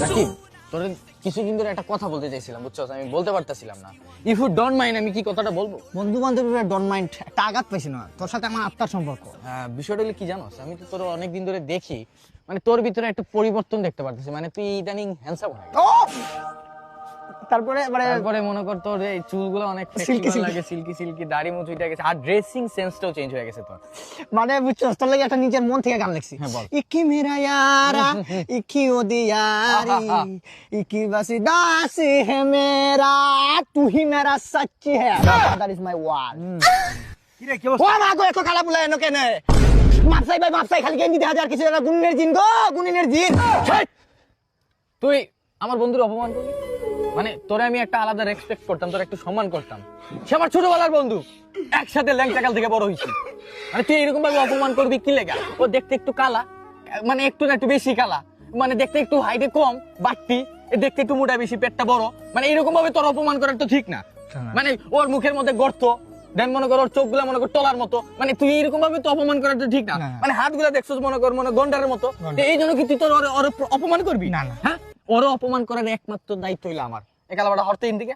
রাকিব, তোর কিছুদিন ধরে একটা কথা বলতে চাইছিলাম, বুঝছস, আমি বলতে পারতেছিলাম না। ইফ ইউ ডোন্ট মাইন্ড, আমি কি কথাটা বলবো? বন্ধু বান্ধবীরা ডোন্ট মাইন্ড, একটা আঘাত পাইছি না, তোর সাথে আমার আত্মার সম্পর্ক। বিষয়টা হলো কি জানোস, আমি তো তোর অনেকদিন ধরে দেখি, মানে তোর ভিতরে একটা পরিবর্তন দেখতে পারতেছি, মানে তুই ইদানিং হ্যান্ডসাম হয়ে গেছিস। ও তারপরে মানে তারপরে মনে কর তোর এই চুলগুলো অনেক Silky, সিল্কি silky। লাগে, সিল্কি সিল্কি, দাড়ি মুছ উঠে গেছে, আর ড্রেসিং সেন্সটাও চেঞ্জ হয়ে গেছে তোর। মানে বুঝছস, তোর লাগে একটা নিজের মন থেকে গান লিখছি। হ্যাঁ, বল। ইকি মেরা ইয়ারা ইকি ও দিয়ারি ইকি বাসি দাসি হে মেরা তু হি মেরা সচ্চি হে, দ্যাট ইজ মাই ওয়ার্ড। কি রে কি ও অবস্থা? মা গো, এত কালা বুলা এনো কেনে? মাপসাই ভাই মাপসাই, খালি গেঞ্জি দেখা যায় আর কিছু না। গুনিনের জিন গো, গুনিনের জিন। তুই আমার বন্ধুর অপমান করলি, মানে তোরে আমি একটা আলাদা রেসপেক্ট করতাম, তোর একটু সম্মান করতাম, সে আমার ছোটবেলার বন্ধু, একসাথে ল্যাংটাকাল থেকে বড় হয়েছি, মানে তুই এরকম ভাবে অপমান করবি কি লেগা? ও দেখতে একটু কালা, মানে একটু না একটু বেশি কালা, মানে দেখতে একটু হাইটে কম বাট্টি, দেখতে একটু মোটা বেশি, পেটটা বড়, মানে এরকম ভাবে তোর অপমান করার তো ঠিক না। মানে ওর মুখের মধ্যে গর্ত, দেন মনে কর ওর চোখগুলা মনে কর টলার মতো, মানে তুই এরকম ভাবে তো অপমান করার তো ঠিক না। না। মানে হাতগুলা দেখছস মনে কর মনে গন্ডারের মতো, তো এই জন্য কি তুই তোর ওর অপমান করবি? না, না। হ্যাঁ, ওর অপমান করার একমাত্র দায়িত্ব হইলো আমার। একালা বড় হরতে ইন দিকে